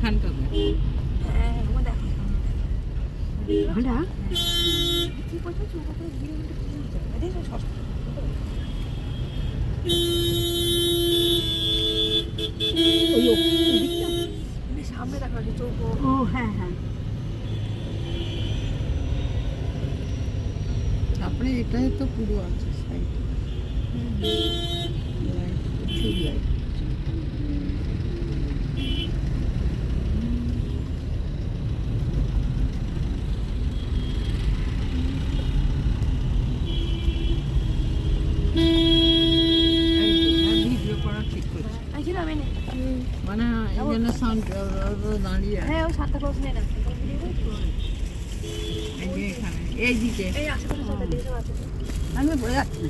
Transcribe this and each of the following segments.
এইখানটাতে হ্যাঁ ওখানে দেখো ভাড়া কি পয়সা চুপ করে ঘিরে ঘিরে যায় দেখো সস্তা ওই দিকটা সামনে দেখো যে চৌক ও হ্যাঁ হ্যাঁ তারপরে এটাই তো পুরো আছে সাইড লাইট প্রচুর লাইট ভিডিও করা ঠিক করছে আইছিলাম এনে মানে এই জন্য সাউন্ড দাঁড়িয়ে আছে। হ্যাঁ ওই 7টা ক্লাস নেই না এই যে এখানে এইদিকে এই আশেপাশে সাথে দেখে আছে আমি বলে যাচ্ছি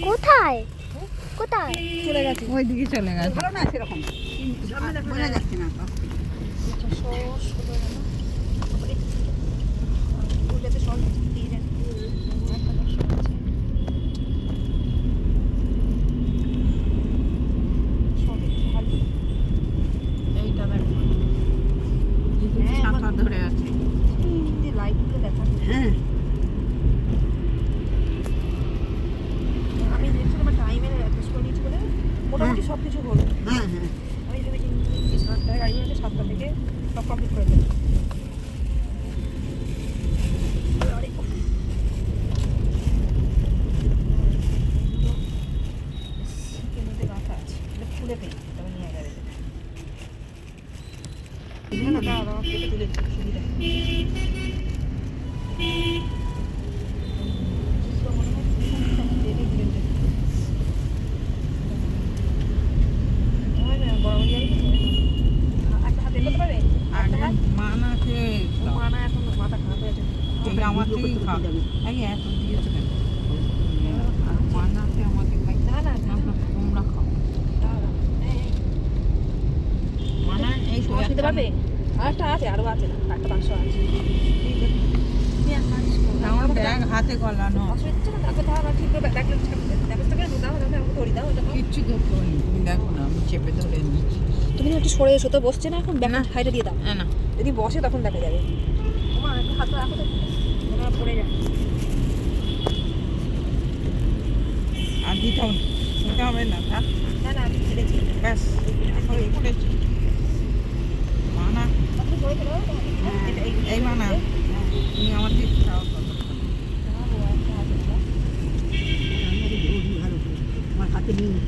কোথায় কোথায় চলে গেছে ওইদিকে চলে গেছে ভালো না সেরকম সামনে দেখো বোঝা যাচ্ছে না তো এইটা দেখো এইদিকে ছাতা ধরে আছে লাইটগুলো দেখা হ্যাঁ আমি দেখছিলাম আমার টাইমের অ্যাডজাস্ট করে নিচ্ছি বলে মোটামুটি সব কিছু হলো হ্যাঁ হ্যাঁ আমি ভেবেছি 7টায় গাড়ি হয়েছে 7টা থেকে সব কমপ্লিট করে দেবো খুলে পেয়ে তবে নিয়ে যাবে তুলে সুবিধা একটা হাতে করতে পারবে আগে মানাকে মানা এখন মাথা খারাপ হয়ে আছে এই আমার থেকেই খাও এই এত দিয়েছে কেন মানাকে আমাকে খাই না না না তোমরা খাও মানা এই মাছ নিতে পারবে আরেকটা আছে আরও আছে না একটা মাংস আছে আমার ব্যাগ হাতে গলানো অসুবিধা হচ্ছে না তারপর তাহলে ঠিক করে ব্যাগটা ব্যবস্থা করে দাও তাহলে আমাকে ধরি দাও এটা কিচ্ছু ধরতে হয়নি তুমি দেখো না আমি চেপে ধরে নিচ্ছি তুমি একটু সরে এসো তো বসছে না এখন ব্যাগটা সাইডে দিয়ে দাও না না যদি বসে তখন দেখা যাবে তোমার একটু হাত রাখো তো ওরা পড়ে যায় আর দিতে হবে না থাক না না আমি ছেড়েছি ব্যাস হয়ে পড়েছি মানা আপনি সরে ফেলো এই মানা তুমি আমার দিকে খাও ভালো করে আমার হাতে নিয়ে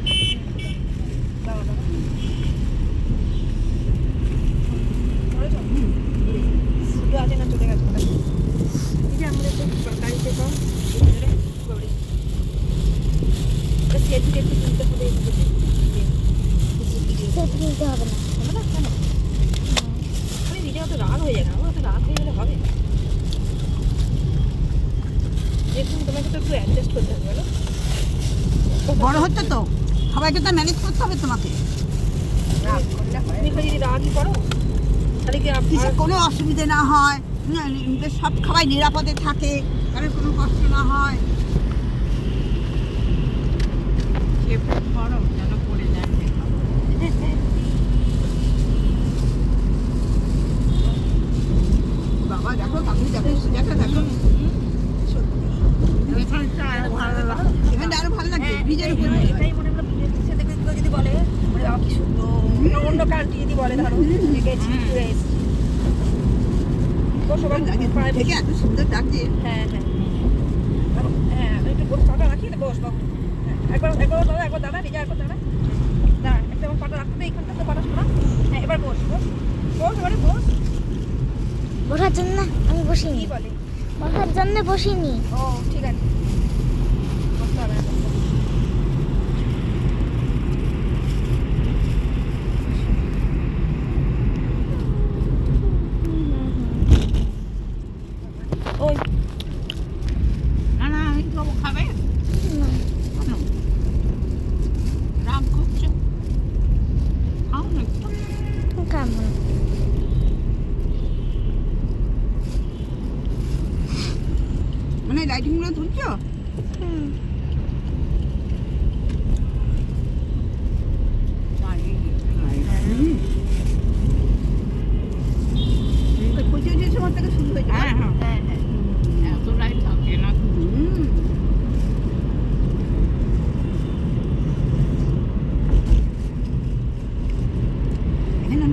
দুটো আছে না চলে গেছে এই যে আমাদের তো গাড়িতে কম সেলফি একটু তুলতে হবে সেটা নিতে হবে না হবে না কেন আমি নিজে অত রাগ হয়ে যায় না আমার অত রাগ হয়ে গেলে হবে দেখুন তোমাকে তো একটু অ্যাডজাস্ট করতে হবে বলো বড় হচ্ছে তো সবাইকে তো ম্যানেজ করতে হবে তোমাকে তুমি খালি যদি রাগই করো তাহলে কি কিছু কোনো অসুবিধে না হয় সব সবাই নিরাপদে থাকে কারোর কোনো কষ্ট না হয় চেপে ধরো যেন পড়ে যায় বাবা দেখো কাকু দেখো সুজাতা দেখো এখানটা আরো ভালো লাগে এখানটা আরো ভালো লাগছে ব্রিজের উপরে এটাই মনে হলো বিদেশে দেখে যদি বলে মানে বাবা কি সুন্দর অন্য কান্ট্রি যদি বলে ধরো গেছি ঘুরে এসেছি বসো বাবু প্রায় থেকে এত সুন্দর লাগছে হ্যাঁ হ্যাঁ হ্যাঁ আমি একটু বসে পাটা রাখি না বস বাবু একবার দাদা একবার দাদা নিজে একবার দাদা দাঁড়া একটা আমার পাটা রাখতে এইখানটা তো পাটা শোনা হ্যাঁ এবার বস বস বস এবারে বস বসার জন্য আমি বসিনি কি বলে বসার জন্য বসিনি ও ঠিক আছে বসতে হবে না ওই না না আমি তো খাবে রাগ করছে খাও না একটু। কেমন মানে লাইটিংগুলো তুলছো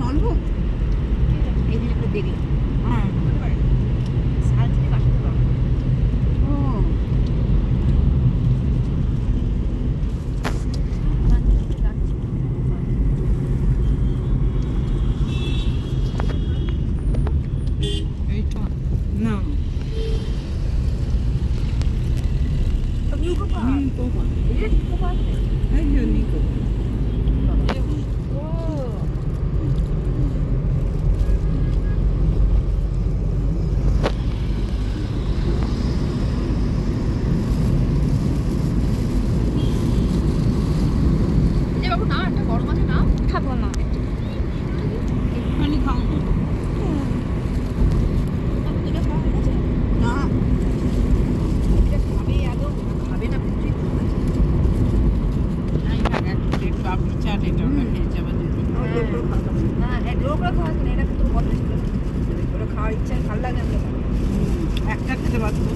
নলবো এই জিনিসটা দেখলে হ্যাঁ হতে পারে শাল থেকে বাসাতে পারো ও এইটা না নিকো পা নিকো পা এই নিকো পা এই যে নিকো ও এই বাবু না একটা বড় মাছ না খাবো না একটুখানি খাও না। দুটো খাওয়া হয়ে গেছে না এটা খাবে আদৌ খাবে না কিছুই খাবে না। নাই থাক একটু আপনি চাট এটা ওটা খেয়ে যাবে দুটো না এক লোকরা খাওয়া না এটা কিন্তু বদলে ছিল ওরা খাওয়ার ইচ্ছা ভালো লাগে আমরা একটা খেতে পারতো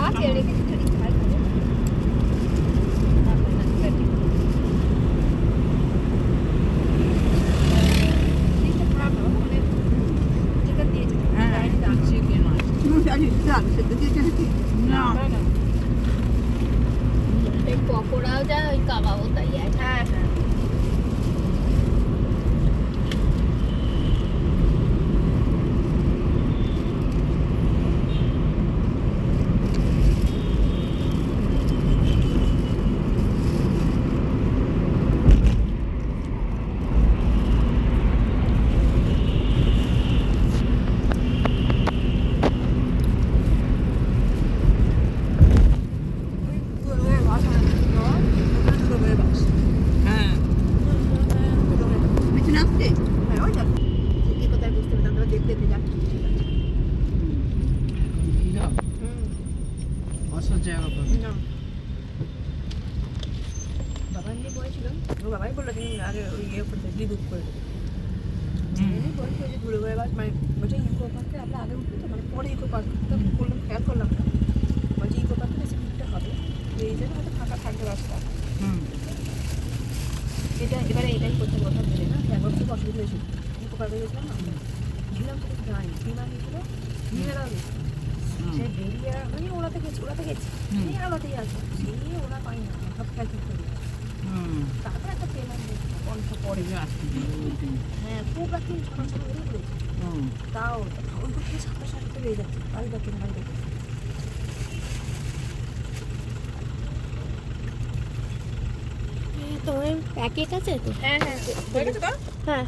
আছে রেখে কিছু খাই খাবে না না না ঠিক আছে খারাপ না মানে চিকেন দিয়েছে হ্যাঁ চিকেন আছে তুমি জানি চাল সেদ্ধ দিয়েছে নাকি না না এই পকোড়াও যা ওই কাবাবও তাই আছে হ্যাঁ হ্যাঁ হ্যাঁ পেছনে আসছে কি কোথায় বুঝতে পেতাম তবে দেখতে পেয়ে যাচ্ছি ভিড় বসার জায়গা পাবে বাবা এমনি বলেছিল ও বাবাই বললো যে আগে ওই ইয়ে করতে রিবুক করে দেবে এমনি বলেছিল যে ঘুরে ঘুরে মানে বলছে ইকো পার্কে আমরা আগে উঠবো তো মানে পরে ইকো পার্ক তো করলাম খেয়াল করলাম না বলছে ইকো পার্কে বেশি ভিড়টা হবে তো এই জন্য হয়তো ফাঁকা থাকবে রাস্তা হুম এটা এবারে এটাই করতে কথা বলে না একবার খুব অসুবিধা হয়েছিল ইকো পার্কে গেছিলাম না ঝিলাম তো যাই বিমা গেছিলো নিজেরাও গেছে সে বেরিয়ে মানে ওরাতে গেছি এই আমাতেই আছে সেই ওরা পাই না সব খেয়াল করতে হবে তারপর একটা পেলাম কণ্ঠ পরে আসতে হ্যাঁ খুব রাত্রি ছটা ছটা বেরিয়ে পড়েছে তাও ওই থেকে সাতটা সাতটা বেরিয়ে যাচ্ছে বাড়ি দেখেন তোমার প্যাকেট আছে তো হ্যাঁ হ্যাঁ হয়ে গেছে তো হ্যাঁ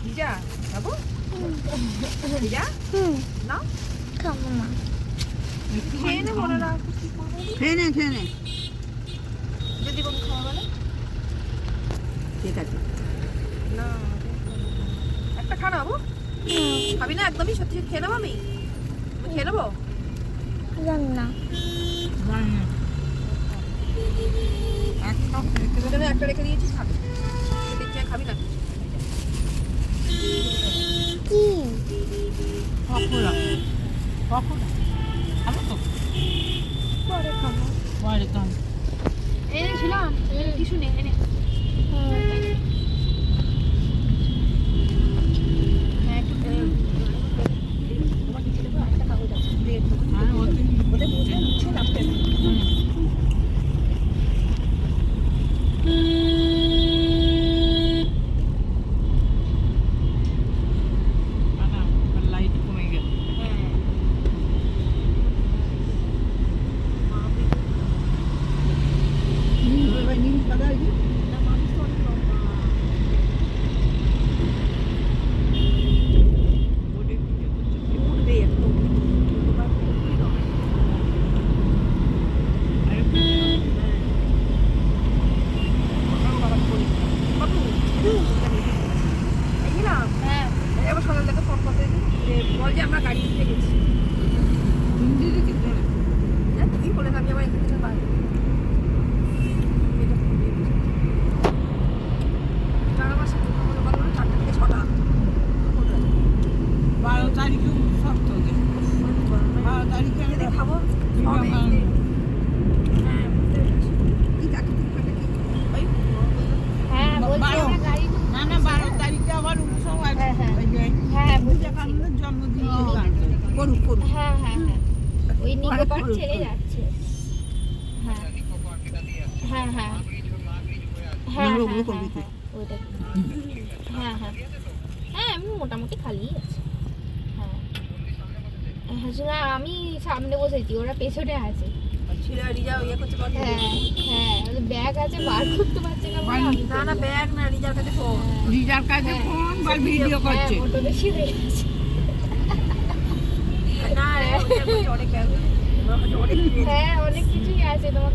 ভিজা যাবো ভিজা না খাবো না খেয়ে নেবো ওরা খেয়ে নে যদি বমি খাওয়া বলে ঠিক আছে না একটা খা নেবো খাবি না একদমই সত্যি সত্যি খেয়ে নেবো আমি খেয়ে নেবো জানি না তোদের জন্য একটা রেখে দিয়েছি খাবি দেখছি খাবি না কি পকোড়া খাবো তো পরে খাবো পরে খাবো এনেছিলাম কিছু নেই এনে হ্যাঁ একটু তোমার কিছু দেবো একটা কাগজ আছে আর ওতে ওদের বুঝে নিচ্ছে লাস্টে লাইট কমে গেল নীল সাদা এই যে উঠবে একটু হ্যাঁ এবার সকালটাকে ফোন করতে বল যে আমরা গাড়ি নিতে গেছি তুই বলে আমি আবার এখান থেকে বাইরে বিবেকানন্দের জন্মদিন করুক করুক। হ্যাঁ হ্যাঁ হ্যাঁ ওই নিকো পার্ক ছেড়ে যাচ্ছে। হ্যাঁ হ্যাঁ হ্যাঁ হ্যাঁ ওগুলো হ্যাঁ করবি হ্যাঁ তুই। ওইটা হ্যাঁ হ্যাঁ হ্যাঁ আমি মোটামুটি খালি আছে। হ্যাঁ হ্যাঁ আমি সামনে বসেছি, ওরা পেছনে আছে। ছিঁড়ে রিজা ইয়ে করতে পারবে। হ্যাঁ হ্যাঁ ব্যাগ আছে বার করতে পারছে না বলে আমি না না ব্যাগ না, রিজার কাছে ফোন। রিজার কাছে ফোন বা ভিডিও করছে। ফটো বেশি হয়ে গেছে। না রে, ওদের কাছে অনেক ব্যাগ, ওদের কাছে অনেক হ্যাঁ অনেক কিছুই আছে তোমার